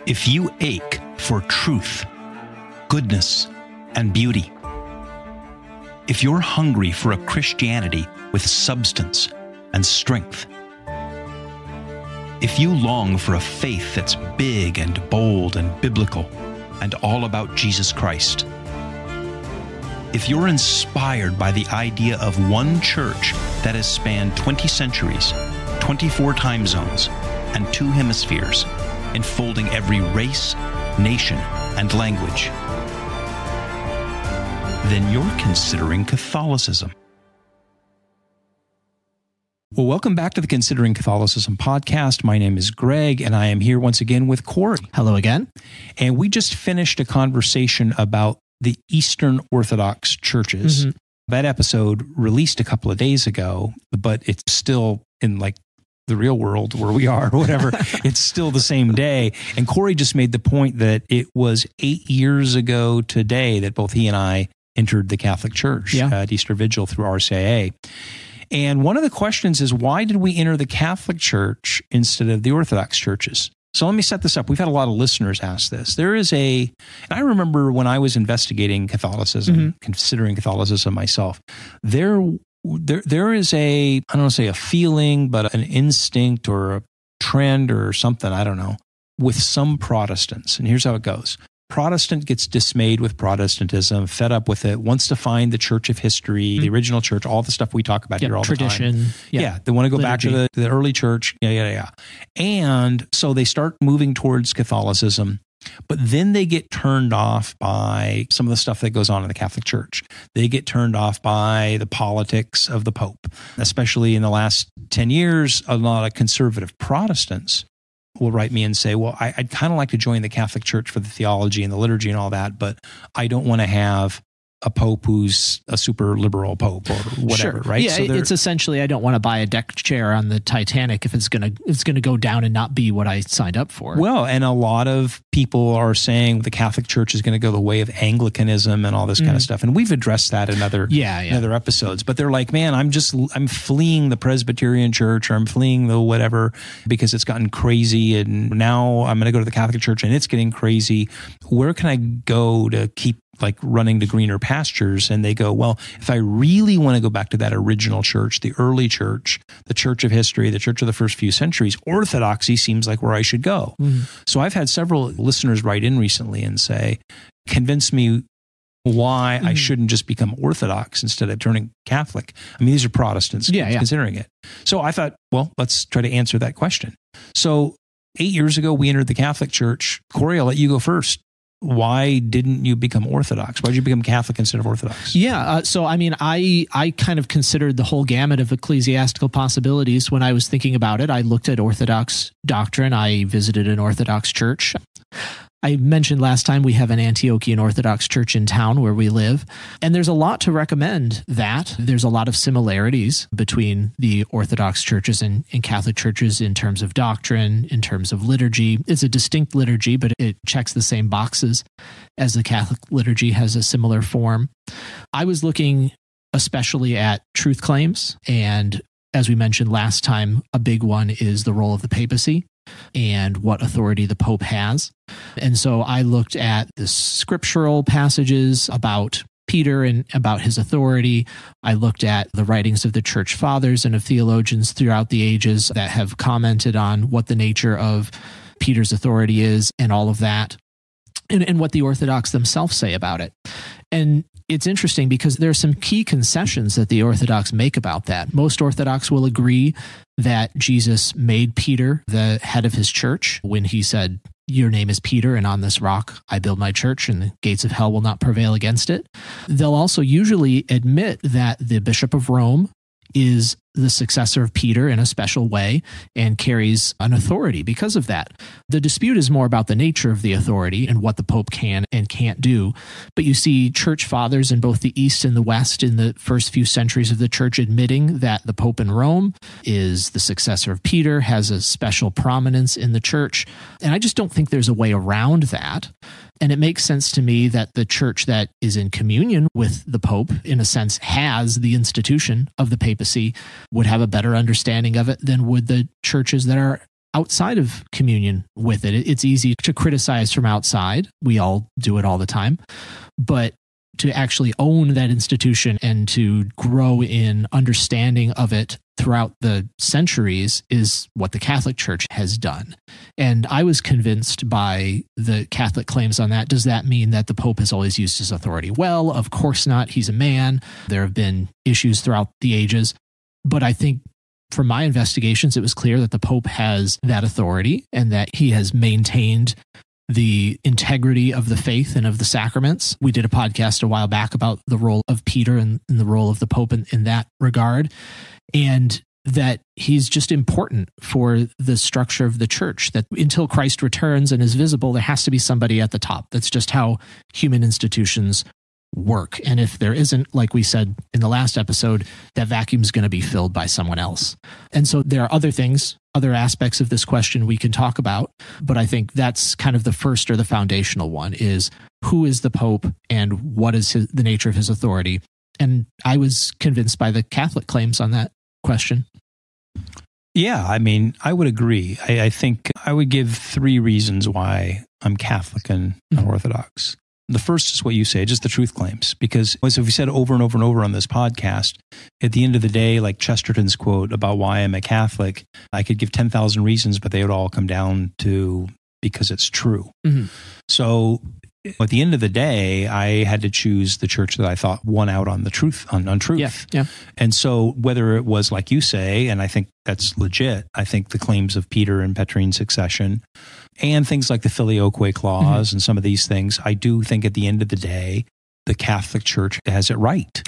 If you ache for truth, goodness, and beauty, if you're hungry for a Christianity with substance and strength, if you long for a faith that's big and bold and biblical and all about Jesus Christ, if you're inspired by the idea of one church that has spanned 20 centuries, 24 time zones, and 2 hemispheres, enfolding every race, nation, and language, then you're considering Catholicism. Well, welcome back to the Considering Catholicism podcast. My name is Greg, and I am here once again with Cory. Hello again. And we just finished a conversation about the Eastern Orthodox churches. Mm-hmm. That episode released a couple of days ago, but it's still in like the real world where we are or whatever. It's still the same day. And Cory just made the point that it was 8 years ago today that both he and I entered the Catholic Church at Easter Vigil through RCIA. And one of the questions is, why did we enter the Catholic Church instead of the Orthodox churches? So let me set this up. We've had a lot of listeners ask this. And I remember when I was investigating Catholicism, considering Catholicism myself, there is I don't want to say a feeling, but an instinct or a trend or something, I don't know, with some Protestants. And here's how it goes. Protestant gets dismayed with Protestantism, fed up with it, wants to find the church of history, the original church, all the stuff we talk about here all tradition, the time. Yeah, they want to go liturgy. Back to the early church. Yeah. And so they start moving towards Catholicism, but then they get turned off by some of the stuff that goes on in the Catholic Church. They get turned off by the politics of the Pope, especially in the last 10 years. A lot of conservative Protestants will write me and say, well, I'd kind of like to join the Catholic Church for the theology and the liturgy and all that, but I don't want to have a pope who's a super liberal pope or whatever, right? Yeah, so it's essentially, I don't want to buy a deck chair on the Titanic if it's gonna go down and not be what I signed up for. Well, and a lot of people are saying the Catholic Church is going to go the way of Anglicanism and all this kind of stuff, and we've addressed that in other episodes. But they're like, man, I'm fleeing the Presbyterian Church, or I'm fleeing the whatever because it's gotten crazy, and now I'm going to go to the Catholic Church and it's getting crazy. Where can I go to keep like running to greener pastures? And they go, well, if I really want to go back to that original church, the early church, the church of history, the church of the first few centuries, Orthodoxy seems like where I should go. So I've had several listeners write in recently and say, convince me why I shouldn't just become Orthodox instead of turning Catholic. I mean, these are Protestants considering it. So I thought, well, let's try to answer that question. So 8 years ago, we entered the Catholic Church. Cory, I'll let you go first. Why didn't you become Orthodox? Why did you become Catholic instead of Orthodox? So I mean, I kind of considered the whole gamut of ecclesiastical possibilities when I was thinking about it. I looked at Orthodox doctrine. I visited an Orthodox church. I mentioned last time we have an Antiochian Orthodox church in town where we live, and there's a lot to recommend that. There's a lot of similarities between the Orthodox churches and Catholic churches in terms of doctrine, in terms of liturgy. It's a distinct liturgy, but it checks the same boxes as the Catholic liturgy, has a similar form. I was looking especially at truth claims, and as we mentioned last time, a big one is the role of the papacy and what authority the Pope has. And so I looked at the scriptural passages about Peter and about his authority. I looked at the writings of the church fathers and of theologians throughout the ages that have commented on what the nature of Peter's authority is and all of that, and what the Orthodox themselves say about it. And it's interesting because there are some key concessions that the Orthodox make about that. Most Orthodox will agree that Jesus made Peter the head of his church when he said, "Your name is Peter, and on this rock I build my church, and the gates of hell will not prevail against it." They'll also usually admit that the Bishop of Rome is the successor of Peter in a special way and carries an authority because of that. The dispute is more about the nature of the authority and what the Pope can and can't do. But you see church fathers in both the East and the West in the first few centuries of the church admitting that the Pope in Rome is the successor of Peter, has a special prominence in the church. And I just don't think there's a way around that. And it makes sense to me that the church that is in communion with the Pope, in a sense, has the institution of the papacy, would have a better understanding of it than would the churches that are outside of communion with it. It's easy to criticize from outside. We all do it all the time. But to actually own that institution and to grow in understanding of it throughout the centuries is what the Catholic Church has done. And I was convinced by the Catholic claims on that. Does that mean that the Pope has always used his authority? Well, of course not. He's a man. There have been issues throughout the ages. But I think from my investigations, it was clear that the Pope has that authority and that he has maintained the integrity of the faith and of the sacraments. We did a podcast a while back about the role of Peter and the role of the Pope in that regard, and that he's just important for the structure of the church, that until Christ returns and is visible, there has to be somebody at the top. That's just how human institutions work. And if there isn't, like we said in the last episode, that vacuum is going to be filled by someone else. And so there are other things, other aspects of this question we can talk about, but I think that's kind of the first or the foundational one is who is the Pope and what is the nature of his authority? And I was convinced by the Catholic claims on that question. Yeah, I mean, I would agree. I think I would give 3 reasons why I'm Catholic and not Orthodox. The first is what you say, just the truth claims. Because as we said over and over and over on this podcast, at the end of the day, like Chesterton's quote about why I'm a Catholic, I could give 10,000 reasons, but they would all come down to because it's true. Mm-hmm. So at the end of the day, I had to choose the church that I thought won out on the truth, on truth. Yeah. And so whether it was like you say, and I think that's legit, I think the claims of Peter and Petrine succession and things like the Filioque clause and some of these things, I do think at the end of the day, the Catholic Church has it right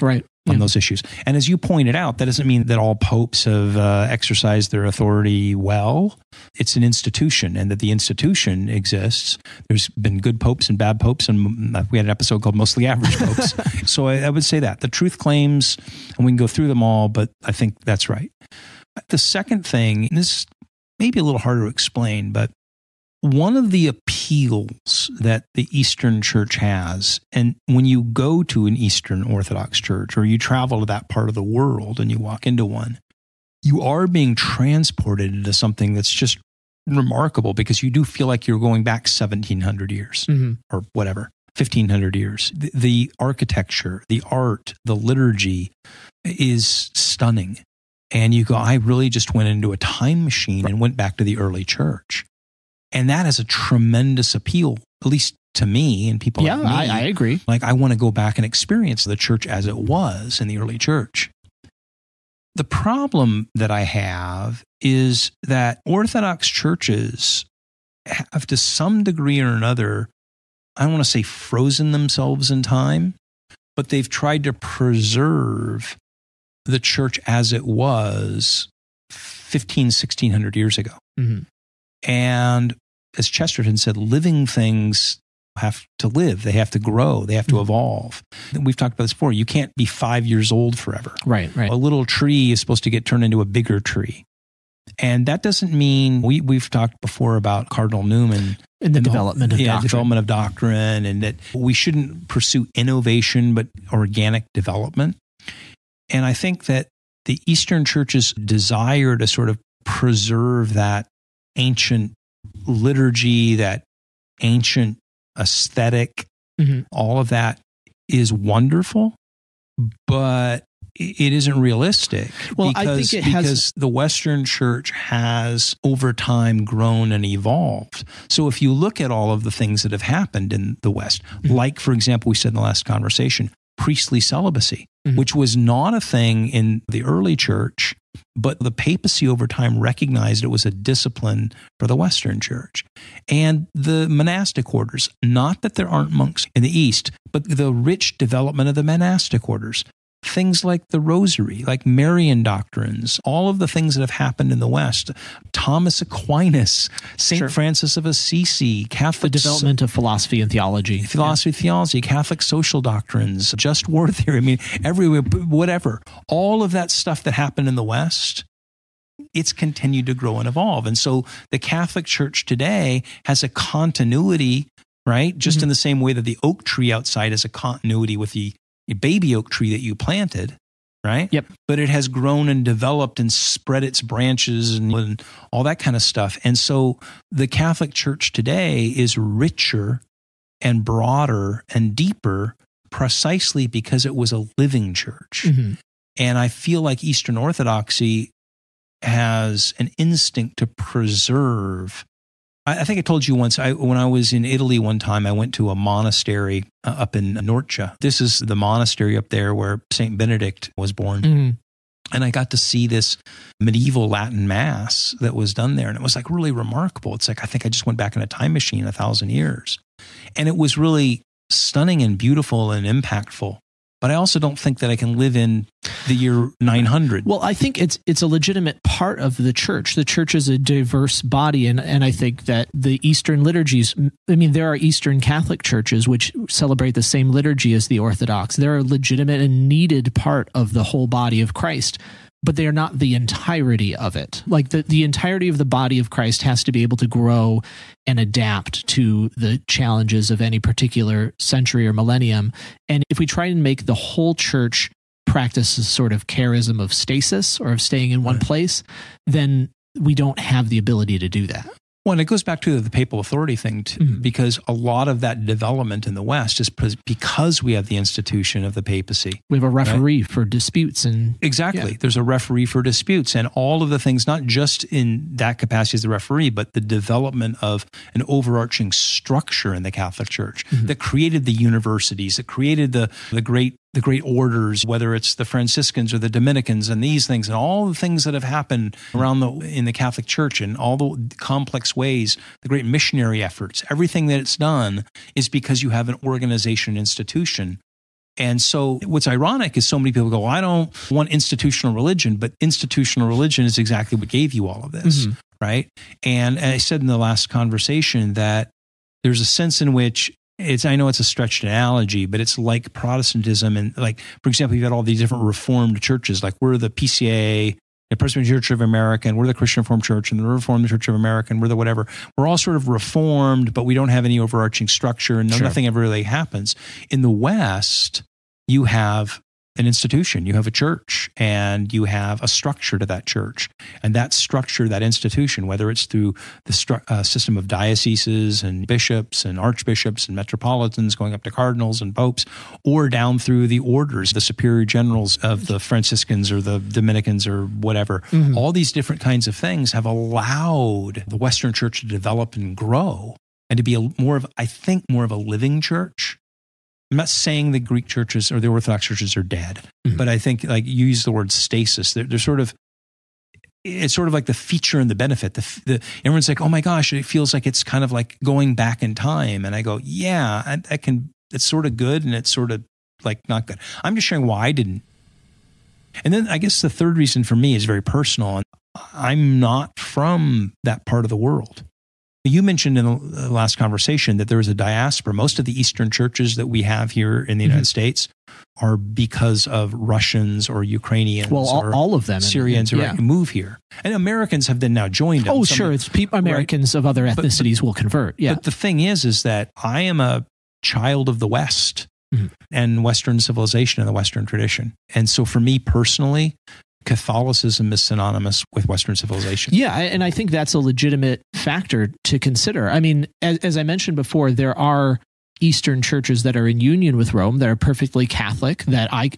on those issues. And as you pointed out, that doesn't mean that all popes have exercised their authority well. It's an institution, and that the institution exists. There's been good popes and bad popes, and we had an episode called Mostly Average Popes. So I would say that. The truth claims, and we can go through them all, but I think that's right. The second thing, and this may be a little harder to explain, but one of the appeals that the Eastern Church has, and when you go to an Eastern Orthodox church or you travel to that part of the world and you walk into one, you are being transported into something that's just remarkable because you do feel like you're going back 1,700 years or whatever, 1,500 years. The architecture, the art, the liturgy is stunning. And you go, I really just went into a time machine and went back to the early church. And that has a tremendous appeal, at least to me and people like me. I agree. Like, I want to go back and experience the church as it was in the early church. The problem that I have is that Orthodox churches have, to some degree or another, I don't want to say frozen themselves in time, but they've tried to preserve the church as it was 1,600 years ago. Mm-hmm. And as Chesterton said, living things have to live. They have to grow. They have to evolve. We've talked about this before. You can't be 5 years old forever. Right. A little tree is supposed to get turned into a bigger tree. And that doesn't mean, we've talked before about Cardinal Newman. In the development of doctrine. Development of doctrine, and that we shouldn't pursue innovation, but organic development. And I think that the Eastern Church's desire to sort of preserve that ancient liturgy, that ancient aesthetic, all of that is wonderful, but it isn't realistic. Well, I think because the Western Church has over time grown and evolved. So if you look at all of the things that have happened in the West, like, for example, we said in the last conversation, priestly celibacy, which was not a thing in the early church, but the papacy over time recognized it was a discipline for the Western Church. And the monastic orders, not that there aren't monks in the East, but the rich development of the monastic orders. Things like the Rosary, like Marian doctrines, all of the things that have happened in the West. Thomas Aquinas, St. Francis of Assisi, Catholic development of philosophy and theology. Theology, Catholic social doctrines, just war theory. I mean, everywhere, whatever. All of that stuff that happened in the West, it's continued to grow and evolve. And so the Catholic Church today has a continuity, right? Just in the same way that the oak tree outside has a continuity with the baby oak tree that you planted, right? Yep. But it has grown and developed and spread its branches and all that kind of stuff. And so the Catholic Church today is richer and broader and deeper precisely because it was a living church. Mm-hmm. And I feel like Eastern Orthodoxy has an instinct to preserve. I think I told you once, when I was in Italy one time, I went to a monastery up in Norcia. This is the monastery up there where St. Benedict was born. Mm-hmm. And I got to see this medieval Latin Mass that was done there. And it was like really remarkable. It's like, I think I just went back in a time machine 1,000 years. And it was really stunning and beautiful and impactful. But I also don't think that I can live in the year 900. Well, I think it's a legitimate part of the church. The church is a diverse body, and I think that the Eastern liturgies, I mean, there are Eastern Catholic churches which celebrate the same liturgy as the Orthodox. They're a legitimate and needed part of the whole body of Christ, but they are not the entirety of it. Like the entirety of the body of Christ has to be able to grow and adapt to the challenges of any particular century or millennium. And if we try and make the whole church practice a sort of charism of stasis or of staying in one place, then we don't have the ability to do that. Well, and it goes back to the papal authority thing, too, because a lot of that development in the West is because we have the institution of the papacy. We have a referee for disputes. Exactly. Yeah. There's a referee for disputes, and all of the things, not just in that capacity as the referee, but the development of an overarching structure in the Catholic Church that created the universities, that created the great orders, whether it's the Franciscans or the Dominicans and these things, and all the things that have happened around in the Catholic Church and all the complex ways, the great missionary efforts, everything that it's done is because you have an organization institution. And so what's ironic is so many people go, well, I don't want institutional religion, but institutional religion is exactly what gave you all of this, right? And I said in the last conversation that there's a sense in which I know it's a stretched analogy, but it's like Protestantism. And like, for example, you've got all these different Reformed churches, like we're the PCA, the Presbyterian Church of America, and we're the Christian Reformed Church, and the Reformed Church of America, and we're the whatever. We're all sort of Reformed, but we don't have any overarching structure, and nothing ever really happens. In the West, you have an institution, you have a church, and you have a structure to that church. And that structure, that institution, whether it's through the system of dioceses and bishops and archbishops and metropolitans going up to cardinals and popes, or down through the orders, the superior generals of the Franciscans or the Dominicans or whatever, all these different kinds of things have allowed the Western church to develop and grow and to be more of a living church. I'm not saying the Greek churches or the Orthodox churches are dead, but I think like you use the word stasis. They're sort of, it's sort of like the feature and the benefit. Everyone's like, oh my gosh, it feels like it's kind of like going back in time. And I go, yeah, it's sort of good and it's sort of like not good. I'm just sharing why I didn't. And then I guess the third reason for me is very personal. I'm not from that part of the world. You mentioned in the last conversation that there is a diaspora. Most of the Eastern churches that we have here in the United States are because of Russians or Ukrainians or all of them, Syrians who move here. And Americans have then now joined them. Oh, sure. It's Americans of other ethnicities will convert. Yeah. But the thing is that I am a child of the West and Western civilization and the Western tradition. And so for me personally, Catholicism is synonymous with Western civilization. Yeah, and I think that's a legitimate factor to consider. I mean, as I mentioned before, there are Eastern churches that are in union with Rome that are perfectly Catholic, that I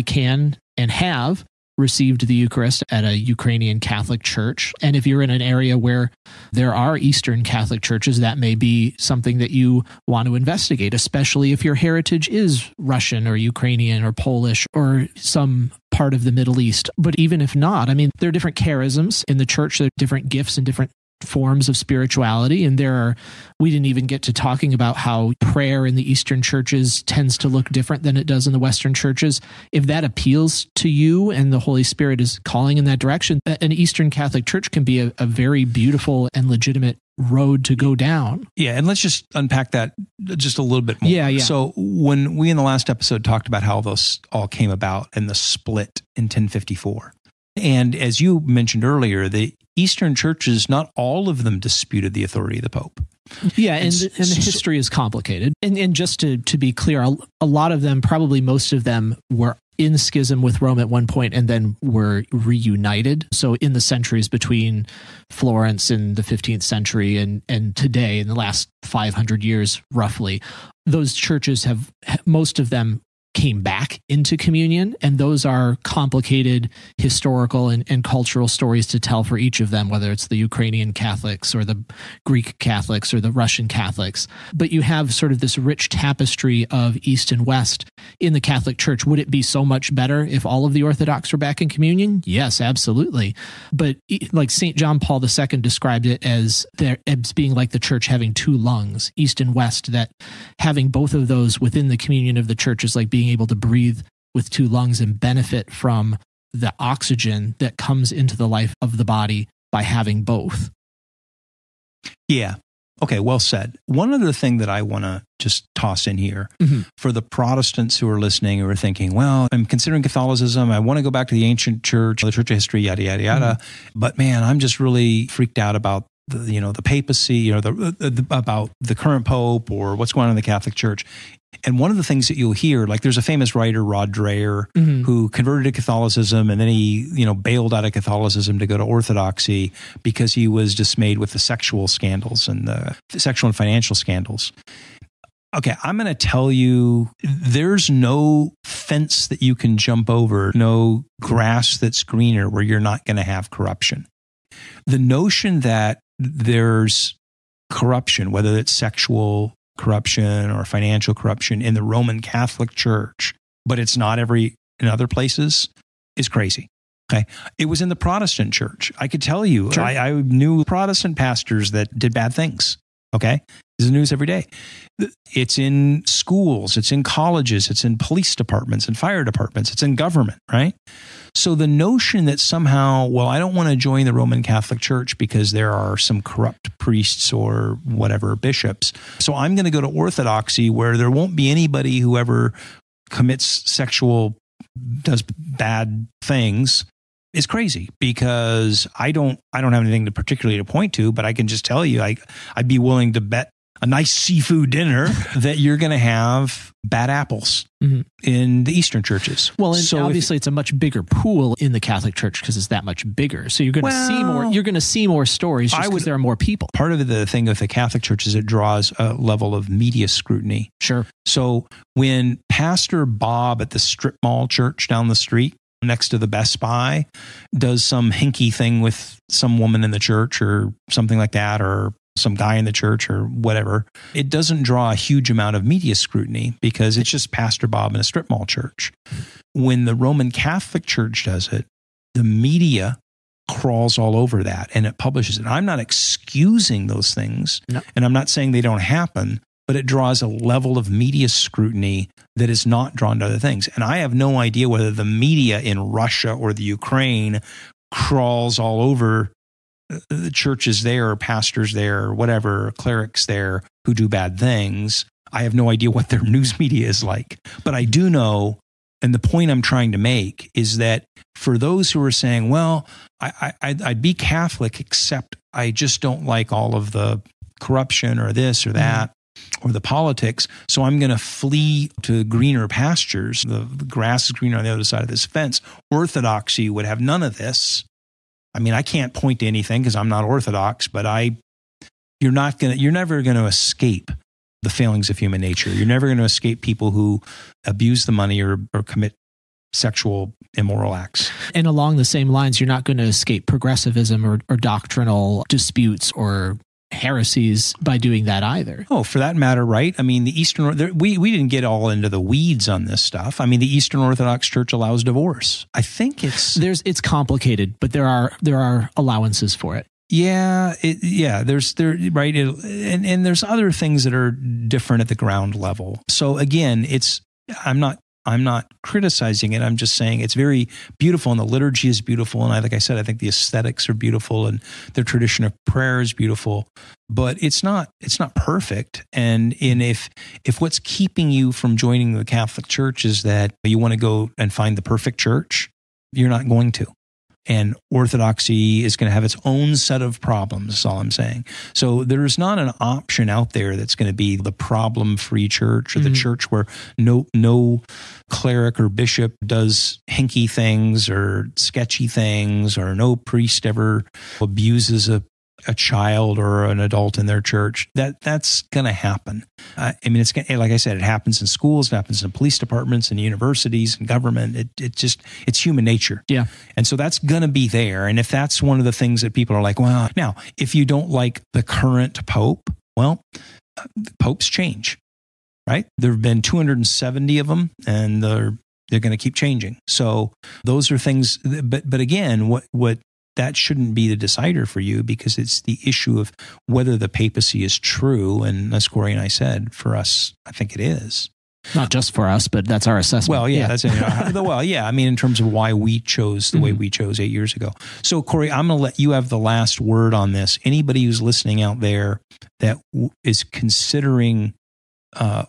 can and have received the Eucharist at a Ukrainian Catholic church. And if you're in an area where there are Eastern Catholic churches, that may be something that you want to investigate, especially if your heritage is Russian or Ukrainian or Polish or some part of the Middle East. But even if not, I mean, there are different charisms in the church, there are different gifts and different forms of spirituality. And we didn't even get to talking about how prayer in the Eastern churches tends to look different than it does in the Western churches. If that appeals to you and the Holy Spirit is calling in that direction, an Eastern Catholic church can be a very beautiful and legitimate road to go down. Yeah. And let's just unpack that just a little bit more. Yeah. So when we in the last episode talked about how those all came about and the split in 1054, and as you mentioned earlier, the Eastern churches, not all of them disputed the authority of the Pope. Yeah, and the history is complicated. And just to be clear, a lot of them, probably most of them, were in schism with Rome at one point and then were reunited. So in the centuries between Florence in the 15th century and today, in the last 500 years roughly, those churches have, most of them came back into communion, and those are complicated historical and cultural stories to tell for each of them, whether it's the Ukrainian Catholics or the Greek Catholics or the Russian Catholics. But you have sort of this rich tapestry of East and West in the Catholic Church. Would it be so much better if all of the Orthodox were back in communion? Yes, absolutely. But like St. John Paul II described it as being like the church having two lungs, East and West, that having both of those within the communion of the church is like being able to breathe with two lungs and benefit from the oxygen that comes into the life of the body by having both. Yeah. Okay, well said. One other thing that I want to just toss in here for the Protestants who are listening, who are thinking, well, I'm considering Catholicism. I want to go back to the ancient church, the church of history, yada, yada, yada. But man, I'm just really freaked out about the papacy, about the current pope or what's going on in the Catholic Church. And one of the things that you'll hear, like there's a famous writer, Rod Dreher, who converted to Catholicism, and then he, bailed out of Catholicism to go to Orthodoxy because he was dismayed with the sexual scandals and the sexual and financial scandals. Okay, I'm going to tell you, there's no fence that you can jump over, no grass that's greener where you're not going to have corruption. The notion that there's corruption, whether it's sexual corruption or financial corruption in the Roman Catholic Church, but it's not in other places, is crazy. Okay. It was in the Protestant church. I could tell you, sure. I knew Protestant pastors that did bad things. Okay. This is news every day. It's in schools, it's in colleges, it's in police departments and fire departments, it's in government, right? So the notion that somehow, well, I don't want to join the Roman Catholic Church because there are some corrupt priests or whatever bishops, so I'm going to go to Orthodoxy where there won't be anybody who ever does bad things, is crazy, because I don't have anything to particularly to point to, but I can just tell you, I'd be willing to bet a nice seafood dinner that you're going to have bad apples in the Eastern churches. Well, and so obviously it's a much bigger pool in the Catholic Church because it's that much bigger. So you're going to see more. You're going to see more stories just because there are more people. Part of the thing with the Catholic Church is it draws a level of media scrutiny. Sure. So when Pastor Bob at the strip mall church down the street next to the Best Buy does some hinky thing with some woman in the church or something like that, or some guy in the church or whatever, it doesn't draw a huge amount of media scrutiny because it's just Pastor Bob in a strip mall church. When the Roman Catholic Church does it, the media crawls all over that and it publishes it. I'm not excusing those things, and I'm not saying they don't happen, but it draws a level of media scrutiny that is not drawn to other things. And I have no idea whether the media in Russia or the Ukraine crawls all over the churches there, or pastors there, or whatever, or clerics there who do bad things. I have no idea what their news media is like. But I do know, and the point I'm trying to make is that for those who are saying, well, I'd be Catholic, except I just don't like all of the corruption or this or that, or the politics, so I'm going to flee to greener pastures. The grass is greener on the other side of this fence. Orthodoxy would have none of this. I mean, I can't point to anything because I'm not Orthodox, but you're never going to escape the failings of human nature. You're never going to escape people who abuse the money or commit sexual immoral acts. And along the same lines, you're not going to escape progressivism or doctrinal disputes or heresies by doing that either. Oh, for that matter, right? I mean, the Eastern, we didn't get all into the weeds on this stuff. I mean, the Eastern Orthodox Church allows divorce. I think it's complicated, but there are allowances for it. Yeah, right, and there's other things that are different at the ground level. So again, I'm not criticizing it. I'm just saying it's very beautiful, and the liturgy is beautiful. And like I said, I think the aesthetics are beautiful, and their tradition of prayer is beautiful. But it's not perfect. And if what's keeping you from joining the Catholic Church is that you want to go and find the perfect church, you're not going to. And Orthodoxy is going to have its own set of problems, is all I'm saying. So there's not an option out there that's going to be the problem-free church, or the church where no cleric or bishop does hinky things or sketchy things, or no priest ever abuses a child or an adult in their church. That's going to happen. I mean, it's like I said, it happens in schools, it happens in police departments and universities and government. It's human nature. Yeah. And so that's going to be there. And if that's one of the things that people are like, well, now, if you don't like the current pope, well, popes change, right? There have been 270 of them, and they're going to keep changing. So those are things, but again, what that shouldn't be the decider for you, because it's the issue of whether the papacy is true. And as Cory and I said, for us, I think it is. Not just for us, but that's our assessment. Well, yeah. That's it. Well, yeah. I mean, in terms of why we chose the way we chose 8 years ago. So, Cory, I'm going to let you have the last word on this. Anybody who's listening out there that is considering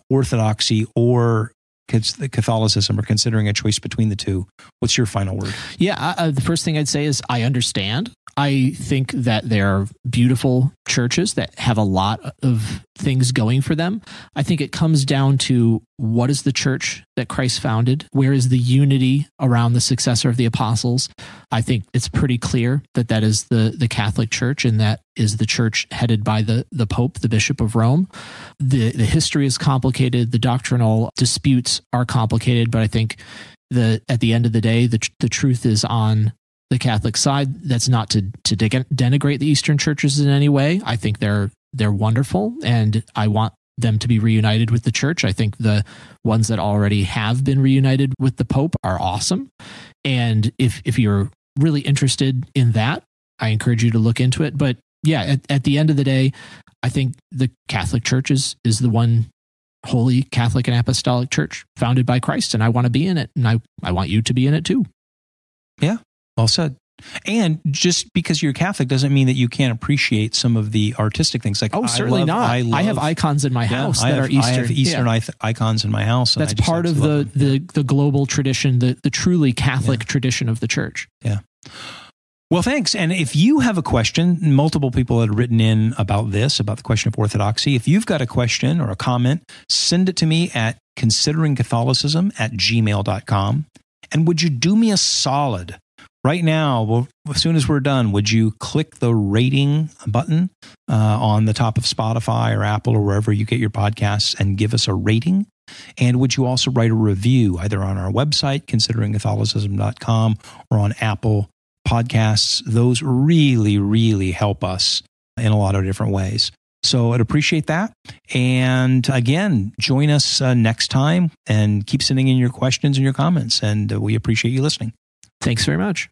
Orthodoxy or Catholicism, or considering a choice between the two, what's your final word? Yeah, the first thing I'd say is I understand. I think that they're beautiful churches that have a lot of things going for them. I think it comes down to, what is the church that Christ founded? Where is the unity around the successor of the apostles? I think it's pretty clear that is the Catholic Church, and that is the church headed by the Pope, the Bishop of Rome. The history is complicated. The doctrinal disputes are complicated, but I think at the end of the day, the truth is on the Catholic side. That's not to denigrate the Eastern churches in any way. I think they're wonderful, and I want them to be reunited with the church. I think the ones that already have been reunited with the Pope are awesome. And if you're really interested in that, I encourage you to look into it. But yeah, at the end of the day, I think the Catholic Church is the one holy Catholic and Apostolic Church founded by Christ, and I want to be in it, and I want you to be in it too. Yeah, well said. And just because you're Catholic doesn't mean that you can't appreciate some of the artistic things. Like, certainly not. I have icons in my house that are Eastern. I have Eastern icons in my house. That's part of the global tradition, the truly Catholic tradition of the church. Yeah. Well, thanks. And if you have a question, multiple people had written in about the question of Orthodoxy. If you've got a question or a comment, send it to me at consideringcatholicism@gmail.com. And would you do me a solid? Right now, well, as soon as we're done, would you click the rating button on the top of Spotify or Apple or wherever you get your podcasts and give us a rating? And would you also write a review either on our website, consideringcatholicism.com, or on Apple Podcasts? Those really, really help us in a lot of different ways. So I'd appreciate that. And again, join us next time, and keep sending in your questions and your comments. And we appreciate you listening. Thanks very much.